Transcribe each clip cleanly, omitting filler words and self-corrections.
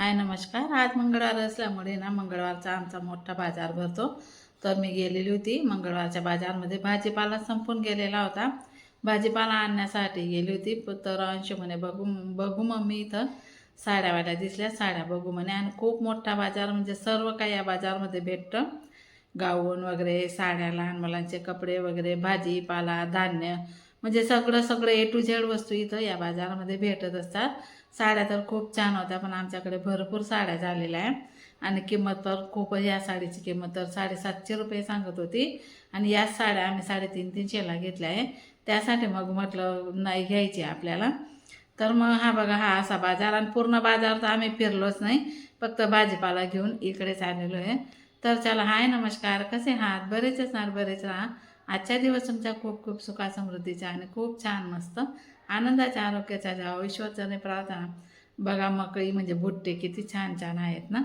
हाय नमस्कार. आज मंगळवार असल्यामुळे ना मंगळवारचा आमचा मोठा बाजार भरतो. तर मी गेलेली होती मंगळवारच्या बाजारमध्ये. भाजीपाला संपून गेलेला होता. भाजीपाला आणण्यासाठी गेली होती. तर अंशू म्हणे बघू बघू मम्मी इथं साड्यावाड्या दिसल्या, साड्या बघू म्हणे. आणि खूप मोठा बाजार, म्हणजे सर्व काही या बाजारमध्ये भेटतं. गाऊन वगैरे, साड्या, लहान मुलांचे कपडे वगैरे, भाजीपाला, धान्य, म्हणजे सगळं सगळं ए टू झेड वस्तू इथं या बाजारामध्ये भेटत असतात. साड्या तर खूप छान होत्या, पण आमच्याकडे भरपूर साड्या झालेल्या आहे. आणि किंमत तर खूप, या साडीची किंमत तर 750 रुपये सांगत होती. आणि याच साड्या आम्ही 350-300ला घेतल्या आहे. त्यासाठी मग म्हटलं नाही घ्यायची आपल्याला. तर मग हा बघा, हा असा बाजार. आणि पूर्ण बाजार तर आम्ही फिरलोच नाही, फक्त भाजीपाला घेऊन इकडेच आलेलो आहे. तर चला, हाय नमस्कार, कसे आहात? बरेच असणार, बरेच राहा. आजच्या दिवस तुमच्या खूप खूप सुखा समृद्धीचा आणि खूप छान मस्त आनंदाच्या आरोग्याचा जावं, ईश्वरचरणी प्रार्थना. बघा मकई, म्हणजे भुट्टे किती छान छान आहेत ना.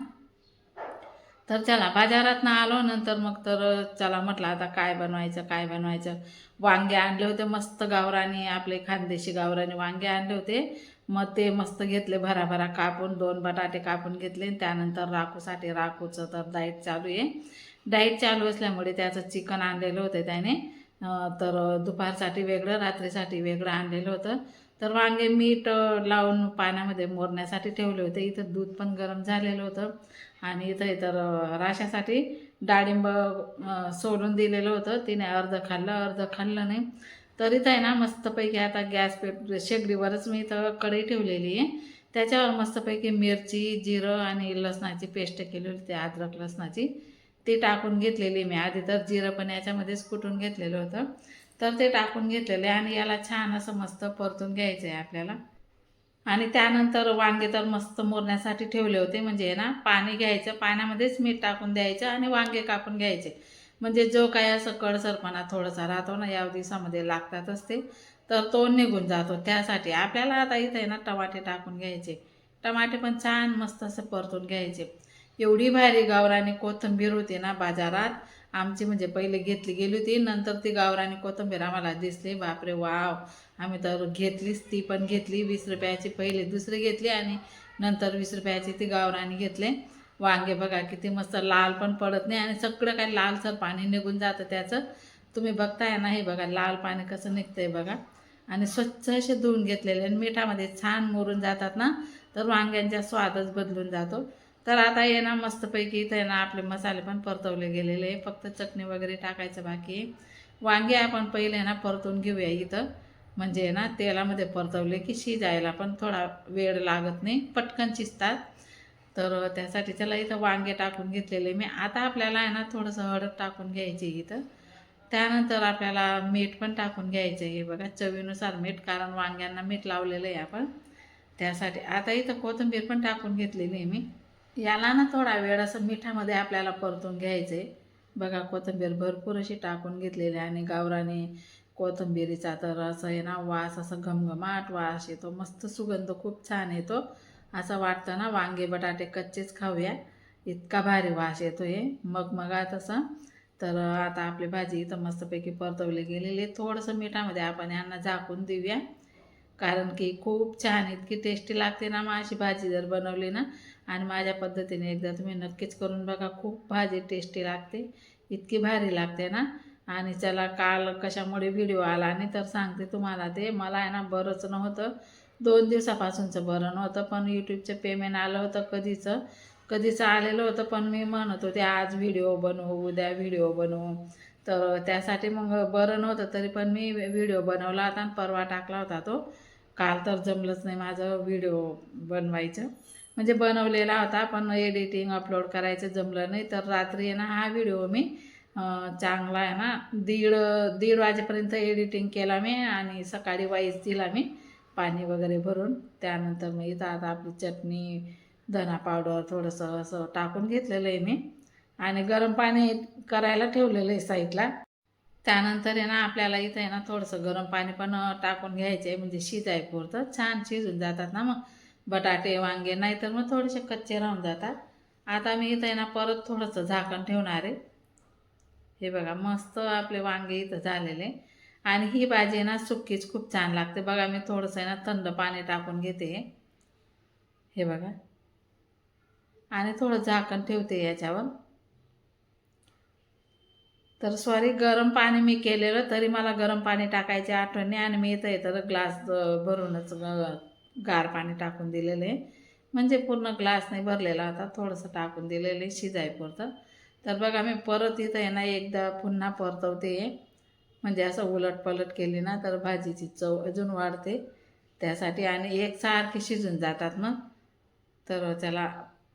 तर चला, बाजारात ना आलो नंतर मग तर चला म्हटलं आता काय बनवायचं काय बनवायचं. वांगे आणले होते मस्त गावरानी, आपले खानदेशी गावरानी वांगे आणले होते. मग ते मस्त घेतले भराभरा कापून, 2 बटाटे कापून घेतले. त्यानंतर राखूसाठी, राखूचं तर डाईट चालू आहे. डाईट चालू असल्यामुळे त्याचं चिकन आणलेलं होतं त्याने. तर दुपारसाठी वेगळं, रात्रीसाठी वेगळं आणलेलं होतं. तर वांगे मीठ लावून पाण्यामध्ये मोरण्यासाठी ठेवले होते. इथं दूध पण गरम झालेलं होतं. आणि इथं तर राशासाठी डाळिंब सोलून दिलेलं होतं. तिने अर्ध खाल्लं, अर्ध खाल्लं नाही. तर इथं आहे ना मस्तपैकी आता गॅस शेगडीवरच मी इथं कढई ठेवलेली आहे. त्याच्यावर मस्तपैकी मिरची, जिरं आणि लसणाची पेस्ट केली होती, अद्रक लसणाची. ती टाकून घेतलेली मी आधी. तर जिरं पण याच्यामध्येच कुटून घेतलेलं होतं. तर ते टाकून घेतलेले आणि याला छान असं मस्त परतून घ्यायचं आहे आपल्याला. आणि त्यानंतर वांगे तर मस्त मोरण्यासाठी ठेवले होते. म्हणजे ना पाणी घ्यायचं, पाण्यामध्येच मीठ टाकून द्यायचं आणि वांगे कापून घ्यायचे. म्हणजे जो काही असं कडसरपणा थोडासा राहतो ना, या दिवसामध्ये लागतातच ते, तर तो निघून जातो. त्यासाठी आपल्याला आता इथे आहे ना टमाटे टाकून घ्यायचे. टमाटे पण छान मस्त असं परतून घ्यायचे. एवढी भारी गावरानी कोथिंबीर होती ना बाजारात आमची. म्हणजे पहिले घेतली गेली होती, नंतर ती गावरानी कोथिंबीर आम्हाला दिसली. बापरे वाव! आम्ही तर घेतलीच, ती पण घेतली 20 रुपयाची. पहिले दुसरी घेतली आणि नंतर 20 रुपयाची ती गावरानी घेतले. वांगे बघा किती मस्त लाल पण पडत नाही आणि सगळं काही लालसर पाणी निघून जातं त्याचं. तुम्ही बघताय ना, हे बघा लाल पाणी कसं निघतंय बघा. आणि स्वच्छ असे धुवून घेतलेले आणि मिठामध्ये छान मुरून जातात ना, तर वांग्यांचा स्वादच बदलून जातो. तर आता ये ना मस्तपैकी इथं आहे ना आपले मसाले पण परतवले गेलेले आहे. फक्त चटणी वगैरे टाकायचं बाकी आहे. वांगे आपण पहिले ना परतून घेऊया इथं. म्हणजे ना तेलामध्ये परतवले की शिजायला पण थोडा वेळ लागत नाही, पटकन शिजतात. तर त्यासाठी त्याला इथं वांगे टाकून घेतलेले मी. आता आपल्याला आहे ना थोडंसं हळद टाकून घ्यायची इथं. त्यानंतर आपल्याला मीठ पण टाकून घ्यायचं आहे. बघा चवीनुसार मीठ, कारण वांग्यांना मीठ लावलेलं आहे आपण. त्यासाठी आता इथं कोथिंबीर पण टाकून घेतलेली आहे मी. याला ना थोडा वेळ असं मिठामध्ये आपल्याला परतून घ्यायचं आहे. बघा कोथिंबीर भरपूर अशी टाकून घेतलेली आहे. आणि गावरानी कोथिंबीरीचा तर असं आहे ना वास, असं घमघमाट वास येतो, मस्त सुगंध खूप छान येतो. असं वाटतं ना वांगे बटाटे कच्चेच खाऊया, इतका भारी वास येतो हे मगमगाट असं. तर आता आपली भाजी इथं मस्तपैकी परतवली गेलेली. थोडंसं मिठामध्ये आपण यांना झाकून देऊया, कारण की खूप छान इतकी टेस्टी लागते ना मग अशी भाजी जर बनवली ना. आणि माझ्या पद्धतीने एकदा तुम्ही नक्कीच करून बघा, खूप भाजी टेस्टी लागते, इतकी भारी लागते ना. आणि चला, काल कशामुळे व्हिडिओ आला नाही तर सांगते तुम्हाला. ते मला आहे ना बरंच नव्हतं, 2 दिवसापासूनचं बरं नव्हतं. पण यूट्यूबचं पेमेंट आलं होतं कधीचं आलेलं होतं. पण मी म्हणत होते आज व्हिडिओ बनवू, उद्या व्हिडिओ बनवू. तर त्यासाठी मग बरं नव्हतं, तरी पण मी व्हिडिओ बनवला होता आणि परवा टाकला होता तो. काल तर जमलंच नाही माझं व्हिडिओ बनवायचं. म्हणजे बनवलेला होता पण एडिटिंग अपलोड करायचं जमलं नाही. तर रात्री आहे ना हा व्हिडिओ मी चांगला आहे ना दीड दीड वाजेपर्यंत एडिटिंग केला मी. आणि सकाळी वाईस दिला मी पाणी वगैरे भरून. त्यानंतर मी इथं आता आपली चटणी, धना पावडर थोडंसं असं टाकून घेतलेलं आहे मी. आणि गरम पाणी करायला ठेवलेलं आहे साईडला. त्यानंतर आहे ना आपल्याला इथं आहे ना थोडंसं गरम पाणी पण टाकून घ्यायचं आहे, म्हणजे शिजाय पुरतं. छान शिजून जातात ना मग बटाटे वांगे, नाही तर मग थोडेसे कच्चे राहून जातात. आता मी इथं आहे ना परत थोडंसं झाकण ठेवणार आहे. हे बघा मस्त आपले वांगे इथं झालेले. आणि ही भाजी ना सुक्कीच खूप छान लागते. बघा मी थोडंसं आहे ना थंड पाणी टाकून घेते. हे बघा आणि थोडं झाकण ठेवते याच्यावर. तर सॉरी, गरम पाणी मी केलेलं, तरी मला गरम पाणी टाकायची आठवण नाही आणि मी इथं ग्लास भरूनच गार पाणी टाकून दिलेलं आहे. म्हणजे पूर्ण ग्लास नाही भरलेला होता, थोडंसं टाकून दिलेलं आहे शिजायपुरतं. तर बघा मी परत इथं आहे ना एकदा पुन्हा परतवते. म्हणजे असं उलटपलट केली ना तर भाजीची चव अजून वाढते त्यासाठी, आणि एकसारखी शिजून जातात ना. तर त्याला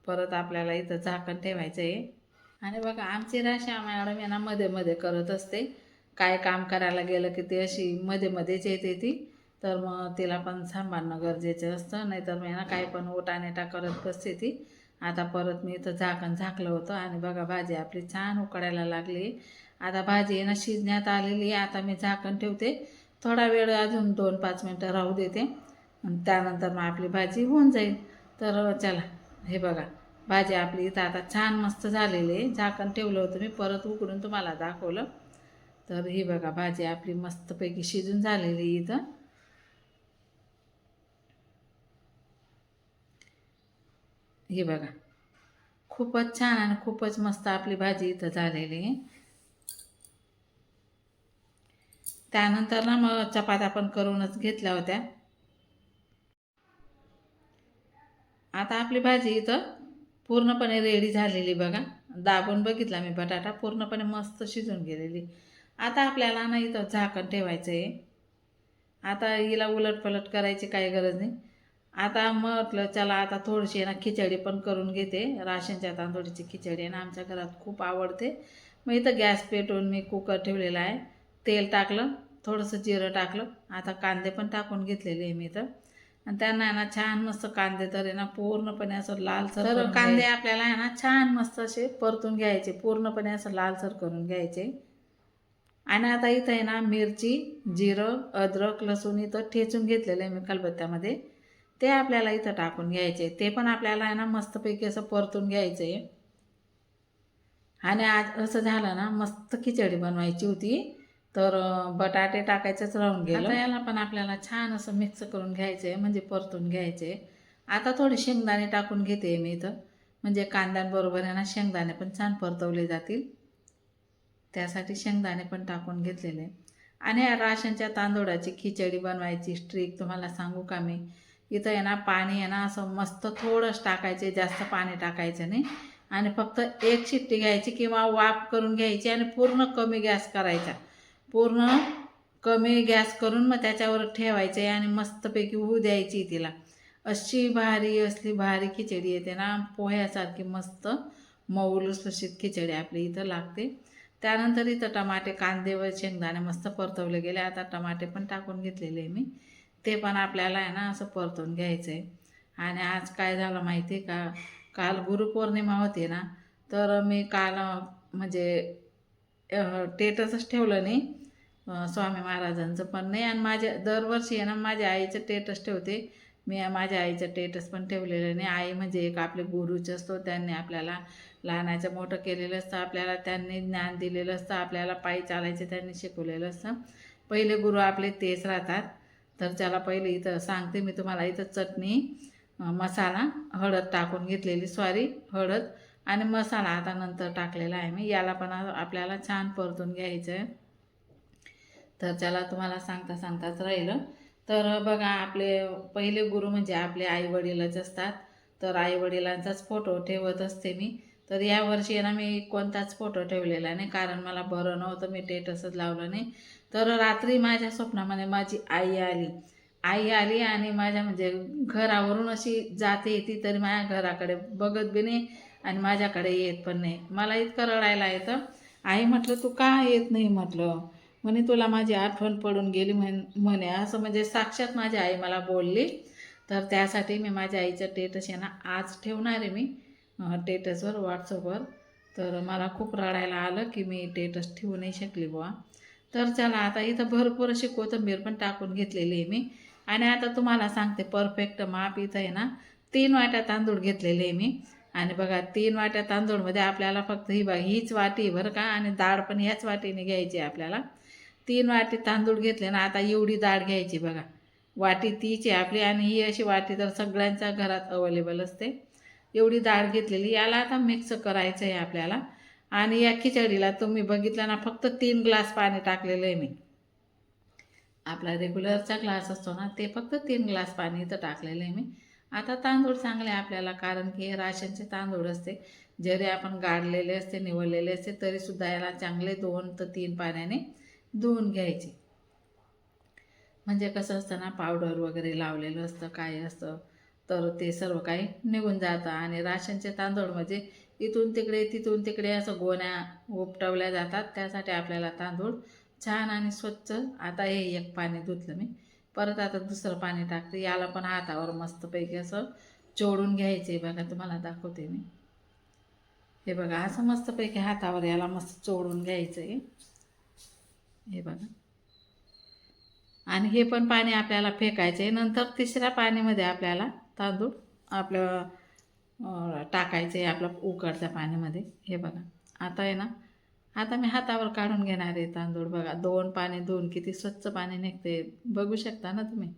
परत आपल्याला इथं झाकण ठेवायचं आहे. आणि बघा आमची राशा मॅडम आहे ना मध्ये मध्ये करत असते. काय काम करायला गेलं की ती अशी मध्ये मध्येच येते ती. तर मग तिला पण सांभाळणं गरजेचं असतं, नाहीतर मी ना काही पण ओटानेटा करत बसते ती. आता परत मी इथं झाकण झाकलं होतं आणि बघा भाजी आपली छान उकडायला लागली. आता भाजी आहे ना शिजण्यात आलेली आहे. आता मी झाकण ठेवते, थोडा वेळ अजून 2-5 मिनटं राहू देते आणि त्यानंतर मग आपली भाजी होऊन जाईल. तर चला, हे बघा भाजी आपली इथं आता छान मस्त झालेली आहे. झाकण ठेवलं होतं मी, परत उघडून तुम्हाला दाखवलं. तर ही बघा भाजी आपली मस्तपैकी शिजून झालेली इथं. ही बघा खूपच छान आणि खूपच मस्त आपली भाजी इथं झालेली आहे. त्यानंतर ना मग चपात्या पण करूनच घेतल्या होत्या. आता आपली भाजी इथं पूर्णपणे रेडी झालेली बघा. दाबून बघितला मी बटाटा, पूर्णपणे मस्त शिजून गेलेली. आता आपल्याला ना इथं झाकण ठेवायचं आहे. आता हिला उलटपलट करायची काही गरज नाही. आता म्हटलं चला आता थोडीशी ना खिचडी पण करून घेते. राशनच्या तांदूळची खिचडी आहे ना आमच्या घरात खूप आवडते. मग इथं गॅस पेटवून मी कुकर ठेवलेला आहे. तेल टाकलं, थोडंसं जिरं टाकलं. आता कांदे पण टाकून घेतलेले आहे मी इथं. आणि त्यांना आहे ना छान मस्त कांदे तर आहे ना पूर्णपणे असं लालसर, तर कांदे आपल्याला आहे ना छान मस्त असे परतून घ्यायचे, पूर्णपणे असं लालसर करून घ्यायचे. आणि आता इथं आहे ना मिरची, जिरं, अद्रक, लसूण इथं ठेचून घेतलेलं आहे मी खलबत्त्यामध्ये. ते आपल्याला इथं टाकून घ्यायचे. ते पण आपल्याला आहे ना मस्तपैकी असं परतून घ्यायचं आहे. आणि आज असं झालं ना मस्त खिचडी बनवायची होती, तर बटाटे टाकायचंच राहून गेलं. आता याला पण आपल्याला छान असं मिक्स करून घ्यायचं आहे, म्हणजे परतून घ्यायचे. आता थोडे शेंगदाणे टाकून घेते मी इथं, म्हणजे कांद्यांबरोबर आहे ना शेंगदाणे पण छान परतवले जातील, त्यासाठी शेंगदाणे पण टाकून घेतलेले. आणि राशनच्या तांदूळाची खिचडी बनवायची स्ट्रिक तुम्हाला सांगू का मी. इथं आहे ना पाणी आहे ना असं मस्त थोडंच टाकायचे, जास्त पाणी टाकायचं नाही. आणि फक्त एक शिट्टी घ्यायची किंवा वाफ करून घ्यायची आणि पूर्ण कमी गॅस करायचा. पूर्ण कमी गॅस करून मग त्याच्यावर ठेवायचे आणि मस्तपैकी होऊ द्यायची तिला. अशी भारी असली भारी खिचडी येते ना, पोह्यासारखी मस्त मऊ लुसलुशीत खिचडी आपली इथं लागते. त्यानंतर इथं टमाटे, कांदे व शेंगदाणे मस्त परतवले गेले. आता टमाटे पण टाकून घेतलेले मी, ते पण आपल्याला आहे ना असं परतवून घ्यायचं आहे. आणि आज काय झालं माहिती आहे का, काल गुरुपौर्णिमा होती ना, तर मी काल म्हणजे टेटसच ठेवलं नाही स्वामी महाराजांचं पण नाही. आणि माझ्या दरवर्षी आहे ना माझ्या आईचं टेटस ठेवते मी. माझ्या आईचं टेटस पण ठेवलेलं नाही. आई म्हणजे एक आपले गुरुच असतो, त्यांनी आपल्याला लहानाचं मोठं केलेलं असतं, आपल्याला त्यांनी ज्ञान दिलेलं असतं, आपल्याला पायी चालायचं त्यांनी शिकवलेलं असतं. पहिले गुरु आपले तेच राहतात. तर त्याला पहिले इथं सांगते मी तुम्हाला, इथं चटणी, मसाला, हळद टाकून घेतलेली, सॉरी हळद आणि मसाला आता नंतर टाकलेला आहे मी. याला पण आपल्याला छान परतून घ्यायचं आहे. तर त्याला तुम्हाला सांगता सांगताच राहिलं. तर बघा आपले पहिले गुरु म्हणजे आपले आईवडीलच असतात. तर आईवडिलांचाच फोटो ठेवत असते मी. तर यावर्षी आहे ना मी कोणताच फोटो ठेवलेला नाही, कारण मला बरं नव्हतं, मी टेटसच लावलं नाही. तर रात्री माझ्या स्वप्नामध्ये माझी आई आली आणि माझ्या म्हणजे घरावरून अशी जाते येते, तरी माझ्या घराकडे बघत बी नाही आणि माझ्याकडे येत पण नाही. मला इतकं रडायला येतं. आई म्हटलं तू का येत नाही म्हटलं. म्हणे तुला माझी आठवण पडून गेली म्हणे, असं म्हणजे साक्षात माझी आई मला बोलली. तर त्यासाठी मी माझ्या आईचं टेटस आहे ना आज ठेवणार आहे मी टेटसवर, व्हॉट्सअपवर. तर मला खूप रडायला आलं की मी टेटस ठेवू नाही शकली बुवा. तर चला आता इथं भरपूर अशी कोथिंबीर पण टाकून घेतलेली आहे मी. आणि आता तुम्हाला सांगते परफेक्ट माप. इथं आहे ना 3 वाट्या तांदूळ घेतलेले आहे मी. आणि बघा 3 वाट्या तांदूळमध्ये आपल्याला फक्त हीच वाटी बरं का, आणि डाळ पण ह्याच वाटीने घ्यायची आपल्याला. 3 वाटी तांदूळ घेतले ना, आता एवढी डाळ घ्यायची बघा. वाटी तीच आहे आपली, आणि ही अशी वाटी तर सगळ्यांच्या घरात अवेलेबल असते. एवढी डाळ घेतलेली. याला आता मिक्स करायचं आहे आपल्याला. आणि या खिचडीला तुम्ही बघितलं ना, फक्त 3 ग्लास पाणी टाकलेलं आहे मी. आपला रेग्युलरचा ग्लास असतो ना, ते फक्त 3 ग्लास पाणी इथं टाकलेलं आहे मी. आता तांदूळ चांगले आपल्याला, कारण की हे राशनचे तांदूळ असते. जरी आपण गाळलेले असते, निवडलेले असते, तरीसुद्धा याला चांगले 2 ते 3 पाण्याने धुवून घ्यायचे. म्हणजे कसं असतं ना, पावडर वगैरे लावलेलं असतं, काय असतं, तर ते सर्व काही निघून जातं. आणि राशनचे तांदूळ म्हणजे इथून तिकडे तिथून तिकडे असं गोण्या उपटवल्या जातात. त्यासाठी आपल्याला तांदूळ छान आणि स्वच्छ. आता हे एक पाणी धुतलं मी, परत आता दुसरं पाणी टाकते. याला पण हातावर मस्तपैकी असं चोळून घ्यायचे. बघा तुम्हाला दाखवते मी. हे बघा, असं मस्तपैकी हातावर याला मस्त चोळून घ्यायचं आहे. हे बघा. आणि हे पण पाणी आपल्याला फेकायचे. नंतर तिसऱ्या पाणीमध्ये आपल्याला तांदूळ आपलं टाकायचे आपलं उकळत्या पाण्यामध्ये. हे बघा, आता आहे ना, आता मी हातावर काढून घेणार आहे तांदूळ. बघा, 2 पाणी धुवून किती स्वच्छ पाणी निघते, बघू शकता ना तुम्ही.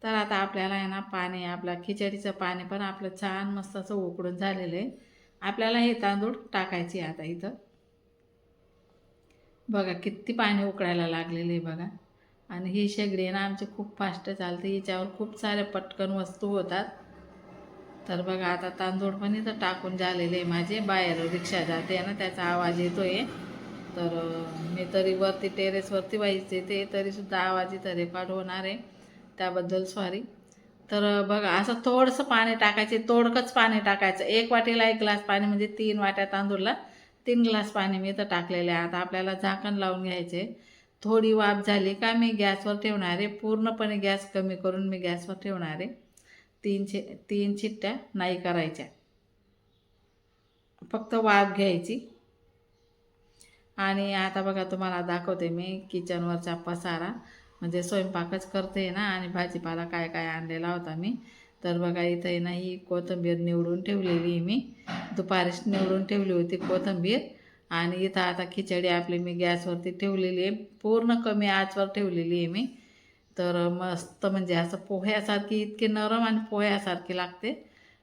तर आता आपल्याला आहे ना, पाणी आपलं खिचडीचं पाणी पण आपलं छान मस्त असं उकळून झालेलं आहे. आपल्याला हे तांदूळ टाकायचे आता इथं. बघा किती पाणी उकळायला लागलेलं आहे बघा. आणि ही शेगडी आहे ना आमची खूप फास्ट चालते. हिच्यावर खूप साऱ्या पटकन वस्तू होतात. तर बघा, आता तांदूळ पण इथं टाकून झालेले आहे माझे. बाहेर रिक्षा जाते ना, त्याचा आवाज येतोय. तर मी तरी वरती टेरेसवरती व्हायचे ते, तरीसुद्धा आवाज इथं रेकॉर्ड होणार आहे, त्याबद्दल सॉरी. तर बघा, असं थोडंसं पाणी टाकायचे, तोडकंच पाणी टाकायचं. 1 वाटीला 1 ग्लास पाणी म्हणजे 3 वाट्या तांदूळला 3 ग्लास पाणी मी इथं टाकलेले आहे. आता आपल्याला झाकण लावून घ्यायचे. थोडी वाफ झाली का मी गॅसवर ठेवणार आहे. पूर्णपणे गॅस कमी करून मी गॅसवर ठेवणार आहे. 3 शिट्ट्या नाही करायच्या, फक्त वाफ घ्यायची. आणि आता बघा तुम्हाला दाखवते मी किचनवरचा पसारा. म्हणजे स्वयंपाकच करते ना, आणि भाजीपाला काय काय आणलेला होता मी. तर बघा, इथं आहे ना, ही कोथिंबीर निवडून ठेवलेली आहे मी. दुपारीच निवडून ठेवली होती कोथिंबीर. आणि इथं आता खिचडी आपली मी गॅसवरती ठेवलेली आहे, पूर्ण कमी आचवर ठेवलेली आहे मी. तर मस्त म्हणजे असं पोह्यासारखी, इतकी नरम आणि पोह्यासारखी लागते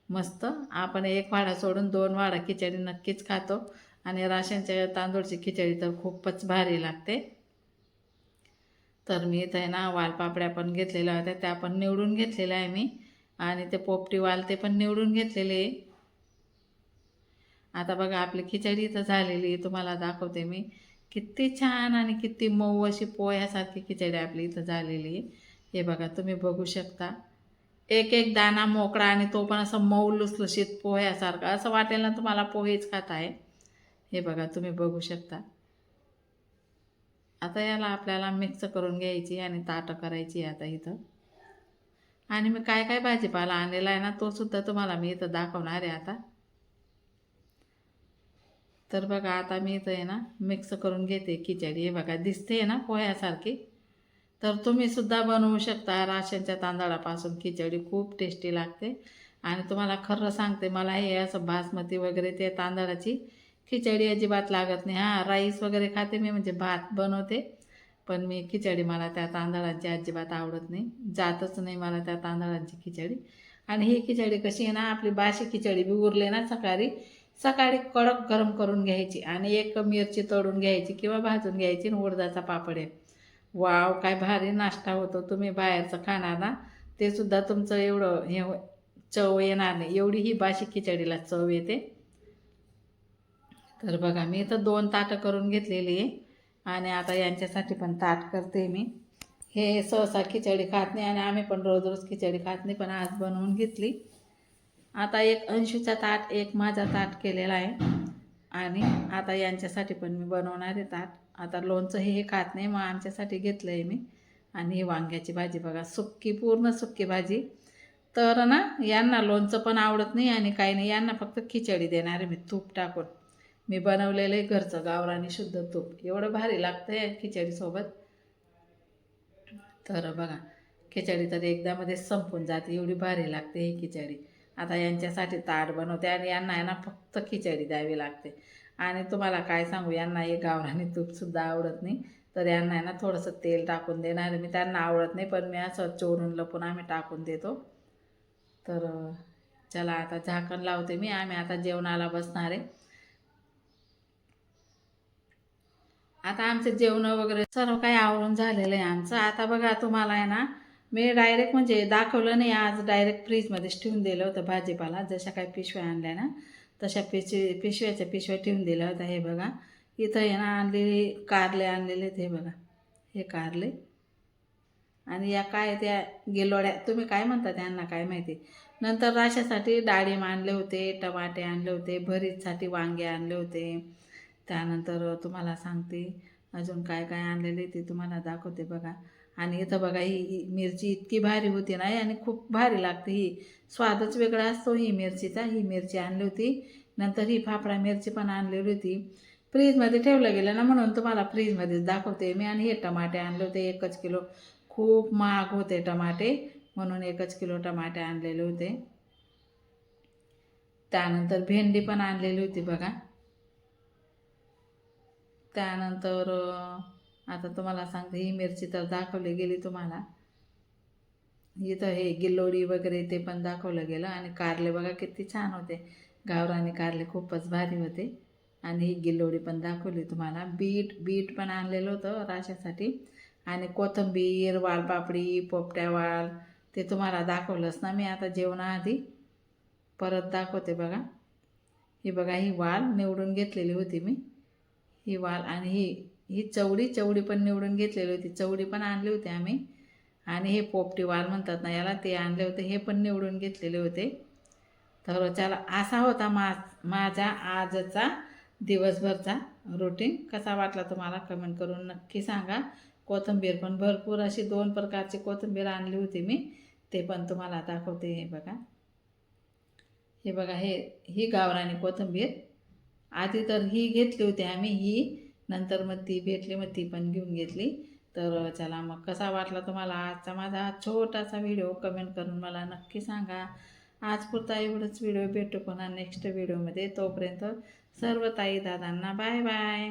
मस्त. आपण 1 वाडा सोडून 2 वाडा खिचडी नक्कीच खातो. आणि राशनच्या तांदूळची खिचडी तर खूपच भारी लागते. तर मी इथं आहे ना, वालपापड्या पण घेतलेल्या होत्या, त्या पण निवडून घेतलेल्या आहे मी. आणि ते पोपटी वाल ते पण निवडून घेतलेले आहे. आता बघा, आपली खिचडी इथं झालेली आहे, तुम्हाला दाखवते मी. किती छान आणि किती मऊ अशी पोह्यासारखी खिचडी आपली इथं झालेली आहे. हे बघा, तुम्ही बघू शकता. एक एक दाणा मोकळा, आणि तो पण असं मऊ लुसलुशीत पोह्यासारखा, असं वाटेल ना तुम्हाला पोहेच खात आहे. हे बघा, तुम्ही बघू शकता. आता याला आपल्याला मिक्स करून घ्यायची आणि ताटं करायची आता इथं. आणि मी काय काय भाजीपाला आणलेला आहे ना, तो सुद्धा तुम्हाला मी इथं दाखवणार आहे आता. तर बघा, आता मी इथं आहे ना, मिक्स करून घेते खिचडी. हे बघा, दिसते ना पोह्यासारखी. तर तुम्ही सुद्धा बनवू शकता. राशनच्या तांदळापासून खिचडी खूप टेस्टी लागते. आणि तुम्हाला खरं सांगते, मला हे असं बासमती वगैरे ते तांदळाची खिचडी अजिबात लागत नाही. हां, राईस वगैरे खाते मी, म्हणजे भात बनवते, पण मी खिचडी मला त्या तांदळाची अजिबात आवडत नाही. जातच नाही मला त्या तांदळाची खिचडी. आणि ही खिचडी कशी आहे ना, आपली बाशी खिचडी बी उरले ना सकाळी, सकाळी कडक गरम करून घ्यायची, आणि 1 मिरची तळून घ्यायची किंवा भाजून घ्यायची, आणि उडदाचा पापड आहे. वाव, काय भारी नाश्ता होतो. तुम्ही बाहेरचं खाणार ना, ते सुद्धा तुमचं एवढं हे चव येणार नाही, एवढी ही बाशी खिचडीला चव येते. तर बघा, मी इथं 2 ताटं करून घेतलेली आहे. आणि आता यांच्यासाठी पण ताट करते मी. हे सहसा खिचडी खात नाही, आणि आम्ही पण रोज रोज खिचडी खात नाही, पण आज बनवून घेतली. आता एक अंशूचा ताट, एक माझा ताट केलेला आहे. आणि आता यांच्यासाठी पण मी बनवणार आहे ताट. आता लोणचं हे खात नाही, मग आमच्यासाठी घेतलं आहे मी. आणि ही वांग्याची भाजी बघा, सुक्की, पूर्ण सुक्की भाजी. तर ना, यांना लोणचं पण आवडत नाही आणि काही नाही, यांना फक्त खिचडी देणार आहे मी तूप टाकून. मी बनवलेलं आहे घरचं गावरानी शुद्ध तूप, एवढं भारी लागतं आहे खिचडीसोबत. तर बघा, खिचडी तर एकदामध्ये संपून जाते, एवढी भारी लागते ही खिचडी. आता यांच्यासाठी ताट बनवते, आणि यांना आहे ना फक्त खिचडी द्यावी लागते. आणि तुम्हाला काय सांगू, यांना हे गावरानी तूपसुद्धा आवडत नाही. तर यांना आहे ना थोडंसं तेल टाकून देणार मी. त्यांना आवडत नाही, पण मी असं चोरून लपून आम्ही टाकून देतो. तर चला आता झाकण लावते मी, आम्ही आता जेवणाला बसणार आहे. आता आमचे जेवण वगैरे सर्व काही आवरून झालेलं आहे आमचं. आता बघा तुम्हाला आहे ना, मी डायरेक्ट म्हणजे दाखवलं नाही आज, डायरेक्ट फ्रीजमध्येच ठेवून दिलं होतं भाजीपाला. जशा काही पिशव्या आणल्या ना तशा पिशव्याच्या पिशव्या ठेवून दिल्या होत्या. हे बघा इथं आहे ना आणलेले कारले आणलेले आहेत. हे बघा हे कारले, आणि या काय त्या गिलोड्या, तुम्ही काय म्हणता त्यांना काय माहिती. नंतर राशासाठी डाळिंब आणले होते, टमाटे आणले होते, भरीतसाठी वांगे आणले होते. त्यानंतर तुम्हाला सांगते अजून काय काय आणलेले ते तुम्हाला दाखवते बघा. आणि इथं बघा ही मिरची इतकी भारी होती ना, आणि खूप भारी लागते. ही स्वादच वेगळा असतो ही मिरचीचा. ही मिरची आणली होती. नंतर ही फाफडा मिरची पण आणलेली होती. फ्रीजमध्ये ठेवलं गेलं ना, म्हणून तुम्हाला फ्रीजमध्येच दाखवते मी. आणि हे टमाटे आणले होते 1 किलो. खूप महाग होते टमाटे, म्हणून 1 किलो टमाटे आणलेले होते. त्यानंतर भेंडी पण आणलेली होती बघा. त्यानंतर आता तुम्हाला सांगते, ही मिरची तर दाखवली गेली तुम्हाला. इथं हे गिल्लोडी वगैरे ते पण दाखवलं गेलं. आणि कारले बघा किती छान होते, गावरानी कारले खूपच भारी होते. आणि ही गिल्लोडी पण दाखवली तुम्हाला. बीट पण आणलेलं होतं राशासाठी. आणि कोथिंबीर, वालपापडी, पोपट्या वाल ते तुम्हाला दाखवलंच ना मी आता जेवणाआधी. परत दाखवते बघा. ही बघा ही वाल निवडून घेतलेली होती मी, ही वाल. आणि ही चवडी पण निवडून घेतलेली होती. चवडी पण आणली होती आम्ही. आणि हे पोपटी वाल म्हणतात ना याला, ते आणले होते. हे पण निवडून घेतलेले होते. तर चला, असा होता माझा आजचा दिवसभरचा रुटीन. कसा वाटला तुम्हाला कमेंट करून नक्की सांगा. कोथिंबीर पण भरपूर अशी 2 प्रकारची कोथिंबीर आणली होती मी, ते पण तुम्हाला दाखवते. हे बघा, हे बघा, ही गावरानी कोथिंबीर. आधी तर ही घेतली होती आम्ही, ही नंतर मग ती भेटली, मग ती पण घेऊन घेतली. तर चला, मग कसा वाटला तुम्हाला आजचा माझा छोटासा व्हिडिओ कमेंट करून मला नक्की सांगा. आज पुरता एवढंच व्हिडिओ. भेटू पुन्हा नेक्स्ट व्हिडिओमध्ये. तोपर्यंत सर्व ताई दादांना बाय बाय.